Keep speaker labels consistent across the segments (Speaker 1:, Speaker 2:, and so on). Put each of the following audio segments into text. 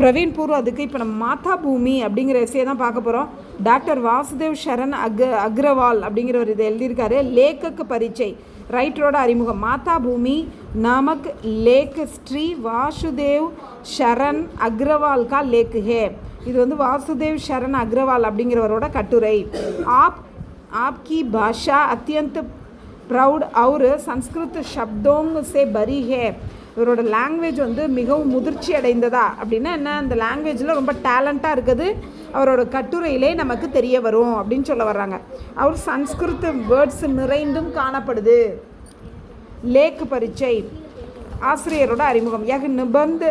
Speaker 1: பிரவீன் பூர்வ். அதுக்கு இப்போ நம்ம மாதா பூமி அப்படிங்கிற எஸ்ஸே தான் பார்க்க போகிறோம். டாக்டர் வாசுதேவ் சரண் அக்ரவால் அப்படிங்கிறவர் இதை எழுதியிருக்காரு. லேக்கக்கு பரிச்சை, ரைட்டரோட அறிமுகம். மாதா பூமி நாமக் லேக் ஸ்ரீ வாசுதேவ் சரண் அக்ரவால் கா லேக் ஹே. இது வந்து வாசுதேவ் சரண் அக்ரவால் அப்படிங்கிறவரோட கட்டுரை. आपकी भाषा अत्यंत ப்ரௌட் और संस्कृत शब्दों से भरी है. இவரோட லாங்குவேஜ் வந்து மிகவும் முதிர்ச்சி அடைந்ததா அப்படின்னா என்ன, அந்த லாங்குவேஜில் ரொம்ப டேலண்ட்டாக இருக்குது அவரோட கட்டுரையிலே நமக்கு தெரிய வரும் அப்படின்னு சொல்ல வர்றாங்க. அவர் சன்ஸ்கிருத் வேர்ட்ஸ் நிறைந்தும் காணப்படுது. லேக் பரிச்சை, ஆசிரியரோட அறிமுகம். யह निबंध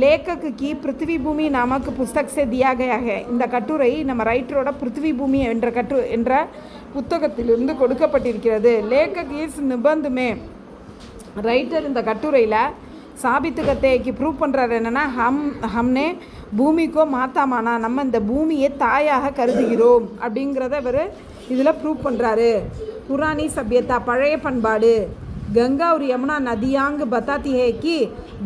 Speaker 1: लेखक की पृथ्वी भूमि नामक पुस्तक से दिया गया है. இந்த கட்டுரை நம்ம ரைட்டரோட பிருத்திவி பூமி என்ற புத்தகத்திலிருந்து கொடுக்கப்பட்டிருக்கிறது. லேக்கக் இஸ் நிபந்துமே, ரைட்டர் இந்த கட்டுரையில் சாபித்துக்கத்தைக்கு ப்ரூவ் பண்ணுறாரு என்னென்னா, ஹம்னே பூமிக்கோ மாத்தாமானா, நம்ம இந்த பூமியை தாயாக கருதுகிறோம் அப்படிங்கிறத இவர் இதில் ப்ரூவ் பண்ணுறாரு. புராணி சபியத்தா, பழைய பண்பாடு. கங்கா ஒரு யமுனா நதியாங்க பத்தாத்தி ஹே கி,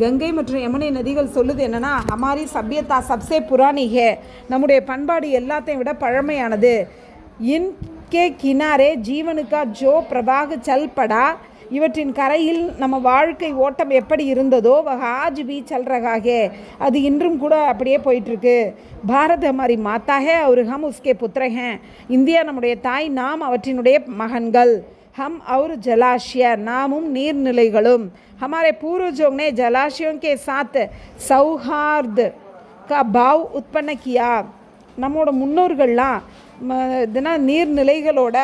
Speaker 1: கங்கை மற்றும் யமுனை நதிகள் சொல்லுது என்னென்னா, ஹமாரி சபியத்தா சப்சே புராணி ஹே, நம்முடைய பண்பாடு எல்லாத்தையும் விட பழமையானது. இன்கே கினாரே ஜீவனுக்கா ஜோ பிரபாக சல்படா, இவற்றின் கரையில் நம்ம வாழ்க்கை ஓட்டம் எப்படி இருந்ததோ வக ஆஜ் பி சல் ரகாகே, அது இன்றும் கூட அப்படியே போயிட்டுருக்கு. பாரத் ஹமாரி மாதா ஹே और हम उसके पुत्र हैं. இந்தியா நம்முடைய தாய், நாம் அவற்றினுடைய மகன்கள். हम और जलाशय, नामुम நீர்நிலைகளும். हमारे पूर्वजों ने जलाशयों के साथ सौहार्द का भाव उत्पन्न किया. நம்மோட முன்னோர்கள்லாம் இதுனா நீர்நிலைகளோட,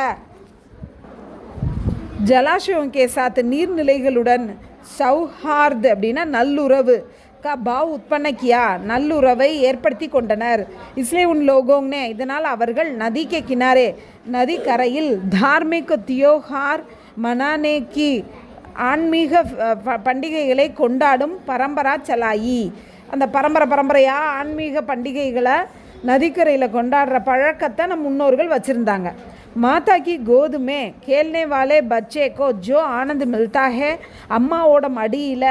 Speaker 1: ஜலாஷயோங்கே சாத் நீர்நிலைகளுடன், சௌஹார்த் அப்படின்னா நல்லுறவு, கா பாவ் உற்பன்ன கியா நல்லுறவை ஏற்படுத்தி கொண்டனர். இஸ்லே உன் லோகோங்னே, இதனால் அவர்கள் நதிக்கு கினாரே நதி கரையில் தார்மிக தியோஹார் மனானே கி ஆன்மீக பண்டிகைகளை கொண்டாடும் பரம்பரா சலாயி, அந்த பரம்பரையாக ஆன்மீக பண்டிகைகளை நதிக்கரையில் கொண்டாடுற பழக்கத்தை நம் முன்னோர்கள் வச்சுருந்தாங்க. மாதா கி கோதுமே கேல்னே வாலே பச்சே கோ ஜோ ஆனந்த் மில்தா ஹே, அம்மாவோட மடியில்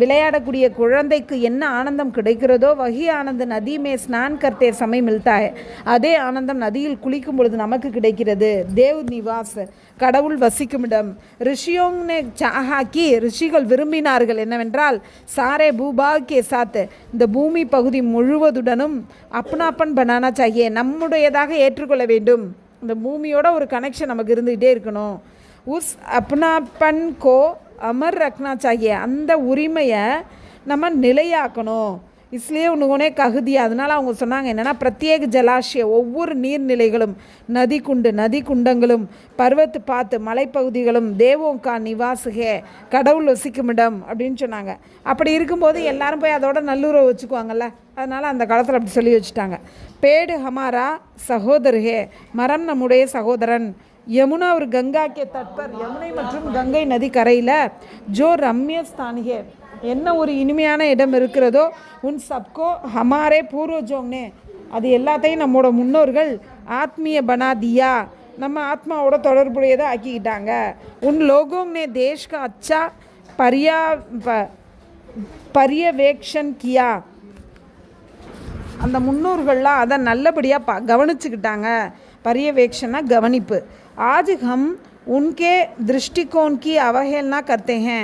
Speaker 1: விளையாடக்கூடிய குழந்தைக்கு என்ன ஆனந்தம் கிடைக்கிறதோ வகி ஆனந்த நதி மே ஸ்நான் கர்த்தே சமயம் மில்தா ஹே, அதே ஆனந்தம் நதியில் குளிக்கும் பொழுது நமக்கு கிடைக்கிறது. தேவ் நிவாஸ், கடவுள் வசிக்கும் இடம். ரிஷியோங்னே சாஹாக்கி, ரிஷிகள் விரும்பினார்கள் என்னவென்றால், சாரே பூபாக் கே சாத், இந்த பூமி பகுதி முழுவதுடனும் அப்னாப்பன் பனானா சாகியே, நம்முடையதாக ஏற்றுக்கொள்ள வேண்டும். இந்த பூமியோட ஒரு கனெக்ஷன் நமக்கு இருந்துகிட்டே இருக்கணும். உஸ் அப்னாப்பன் கோ அமர் ரக்னா சாகியே, அந்த உரிமையை நம்ம நிலையாக்கணும். இஸ்லேயே உன்னுகோனே ககுதி, அதனால் அவங்க சொன்னாங்க என்னென்னா, பிரத்யேக ஜலாஷய, ஒவ்வொரு நீர்நிலைகளும், நதி குண்டங்களும், பர்வத்து பாத்து மலைப்பகுதிகளும், தேவோங்கா நிவாசுகே, கடவுள் வசிக்கும் இடம் அப்படின்னு சொன்னாங்க. அப்படி இருக்கும்போது எல்லாரும் போய் அதோட நல்லுறவு வச்சுக்குவாங்கல்ல, அதனால் அந்த காலத்தில் அப்படி சொல்லி வச்சுட்டாங்க. பேடு ஹமாரா சகோதரகே, மரம் நம்முடைய சகோதரன். யமுனா ஒரு கங்கா கே தட்பர், யமுனை மற்றும் கங்கை நதி கரையில் ஜோ ரம்ய ஸ்தானிகே, என்ன ஒரு இனிமையான இடம் இருக்கிறதோ, உன் சப்கோ ஹமாரே பூர்வஜோங்னே, அது எல்லாத்தையும் நம்மளோட முன்னோர்கள் ஆத்மீய பனாதியா, நம்ம ஆத்மாவோட தொடர்புடையதை ஆக்கிக்கிட்டாங்க. உன் லோகோங்னே தேஷ்க அச்சா பரியவேக்ஷன் கியா, அந்த முன்னோர்கள்லாம் அதை நல்லபடியாக கவனிச்சுக்கிட்டாங்க. பரியவேக்ஷனா கவனிப்பு. आज हम उनके दृष्टिकोण की அவஹேளனா करते हैं.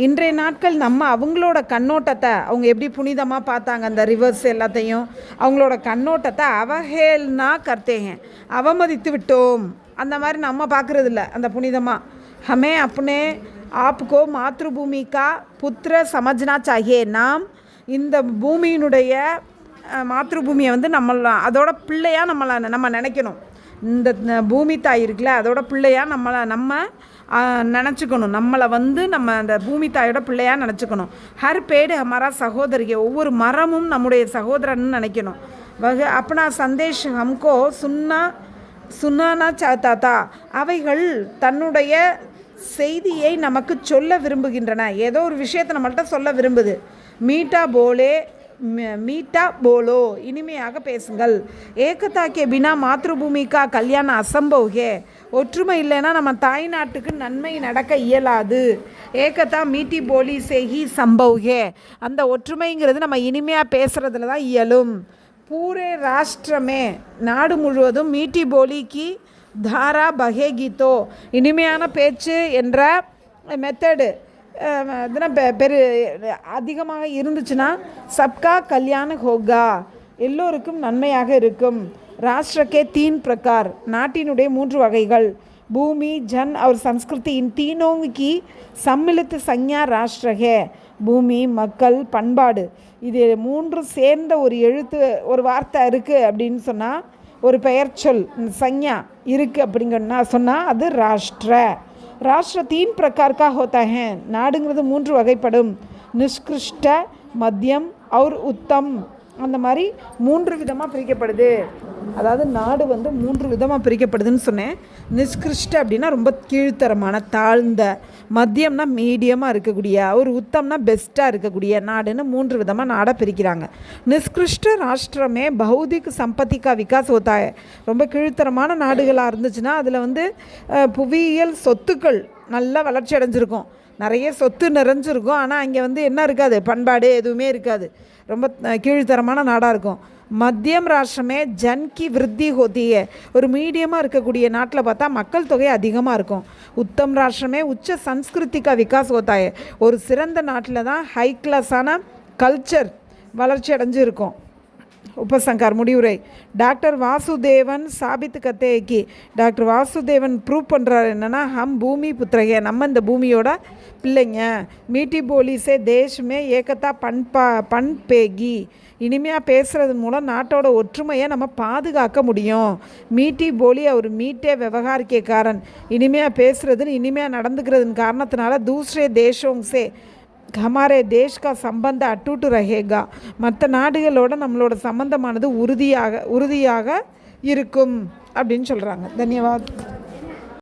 Speaker 1: இன்றைய நாட்கள் நம்ம அவங்களோட கண்ணோட்டத்தை, அவங்க எப்படி புனிதமாக பார்த்தாங்க அந்த ரிவர்ஸ் எல்லாத்தையும், அவங்களோட கண்ணோட்டத்தை அவஹேளனா करते हैं, அவமதித்து விட்டோம். அந்த மாதிரி நம்ம பார்க்குறது இல்லை அந்த புனிதமாக. हमें अपने आप को मातृभूमि का पुत्र समझना चाहिए. நாம் இந்த பூமியினுடைய மாத்ருபூமியை வந்து அதோட பிள்ளையாக நம்ம நினைக்கணும். இந்த பூமி தாய் இருக்குல்ல, அதோட பிள்ளையாக நம்ம நினச்சிக்கணும். நம்மளை வந்து நம்ம அந்த பூமி தாயோட பிள்ளையாக நினச்சிக்கணும். ஹர் பேடு ஹமாரா சகோதரிகை, ஒவ்வொரு மரமும் நம்முடைய சகோதரன்னு நினைக்கணும். அப்பனா சந்தேஷ் ஹம்கோ சுன்னானா சாத்தாத்தா, அவைகள் தன்னுடைய செய்தியை நமக்கு சொல்ல விரும்புகின்றன. ஏதோ ஒரு விஷயத்தை நம்மள்கிட்ட சொல்ல விரும்புது. மீட்டா போலே மீட்டா போலோ, இனிமையாக பேசுங்கள். ஏகதா கே பினா மாத்ருபூமிகா கல்யாண அசம்பவ் ஒற்றுமை இல்லைன்னா நம்ம தாய் நாட்டுக்கு நன்மை நடக்க இயலாது. ஏகதா மீட்டி போலி சேஹி சம்பவ் அந்த ஒற்றுமைங்கிறது நம்ம இனிமையாக பேசுகிறதுல தான் இயலும். பூரே ராஷ்டிரமே, நாடு முழுவதும் மீட்டி போலிக்கு தாரா பகேகித்தோ, இனிமையான பேச்சு என்ற மெத்தடு இதெல்லாம் அதிகமாக இருந்துச்சுன்னா சப்கா கல்யாண ஹோகா, எல்லோருக்கும் நன்மையாக இருக்கும். ராஷ்டிரக்கே 3 பிரகார், நாட்டினுடைய 3 வகைகள். பூமி, ஜன் और संस्कृति, इन तीनों की सम्मिलित संज्ञा राष्ट्र है. பூமி, மக்கள், பண்பாடு, இது 3 சேர்ந்த ஒரு வார்த்தை இருக்குது அப்படின்னு சொன்னால், ஒரு பெயர் சொல் சஞ்ஞா இருக்குது அப்படிங்கன்னா சொன்னால் அது ராஷ்டிர. ராஷ்டிர 3 பிரகார் கா ஹோத்தா ஹே, நாடுங்கிறது 3 வகைப்படும். நிஷ்கிருஷ்ட, மத்தியம் और உத்தம், அந்த மாதிரி 3 விதமாக பிரிக்கப்படுது. அதாவது நாடு 3 விதமாக பிரிக்கப்படுதுன்னு சொன்னேன். நிஷ்கிருஷ்ட அப்படின்னா ரொம்ப கீழ்த்தரமான தாழ்ந்த, மத்தியம்னா மீடியமாக இருக்கக்கூடிய, ஒரு உத்தம்னா பெஸ்ட்டாக இருக்கக்கூடிய நாடுன்னு 3 விதமாக நாடை பிரிக்கிறாங்க. நிஷ்கிருஷ்ட ராஷ்டிரமே பௌதிக் சம்பத்திக்கா விகாஸ் ஹோத்தாய, ரொம்ப கீழ்த்தரமான நாடுகளாக இருந்துச்சுன்னா அதில் புவியியல் சொத்துக்கள் நல்லா வளர்ச்சி அடைஞ்சிருக்கும், நிறைய சொத்து நிறைஞ்சிருக்கும். ஆனால் அங்கே என்ன இருக்காது, பண்பாடு எதுவுமே இருக்காது, ரொம்ப கீழ்த்தரமான நாடாக இருக்கும். மத்தியம் ராஷ்டிரமே ஜன்கி விருத்தி ஹோத்தியே, ஒரு மீடியமாக இருக்கக்கூடிய நாட்டில் பார்த்தா மக்கள் தொகை அதிகமாக இருக்கும். உத்தம் ராஷ்டிரமே உச்ச சன்ஸ்கிருத்திகா விகாஸ் ஹோத்தாயே, ஒரு சிறந்த நாட்டில் தான் ஹை கிளாஸான கல்ச்சர் வளர்ச்சி அடைஞ்சு இருக்கும். उपसंहार முடிவுரை. டாக்டர் வாசுதேவன் சாபித்து கத்தேக்கி, டாக்டர் வாசுதேவன் ப்ரூவ் பண்ணுறாரு என்னென்னா, ஹம் பூமி புத்திரகே, நம்ம இந்த பூமியோட பிள்ளைங்க. மீட்டி போலி சே தேஷ்மே ஏகத்தா பண்பேகி, இனிமையாக பேசுகிறது மூலம் நாட்டோட ஒற்றுமையை நம்ம பாதுகாக்க முடியும். மீட்டி போலி அவர் மீட்டே விவகாரிக்கே காரன், இனிமையாக பேசுகிறதுன்னு இனிமையாக நடந்துக்கிறதுன்னு காரணத்தினால தூசரே தேசோங் சே ஹமாரே தேஷ் கா சம்பந்த அட்டூட்டு ரஹேகா, மற்ற நாடுகளோட நம்மளோட சம்பந்தமானது உறுதியாக இருக்கும் அப்படின்னு சொல்கிறாங்க. தன்யவாத்.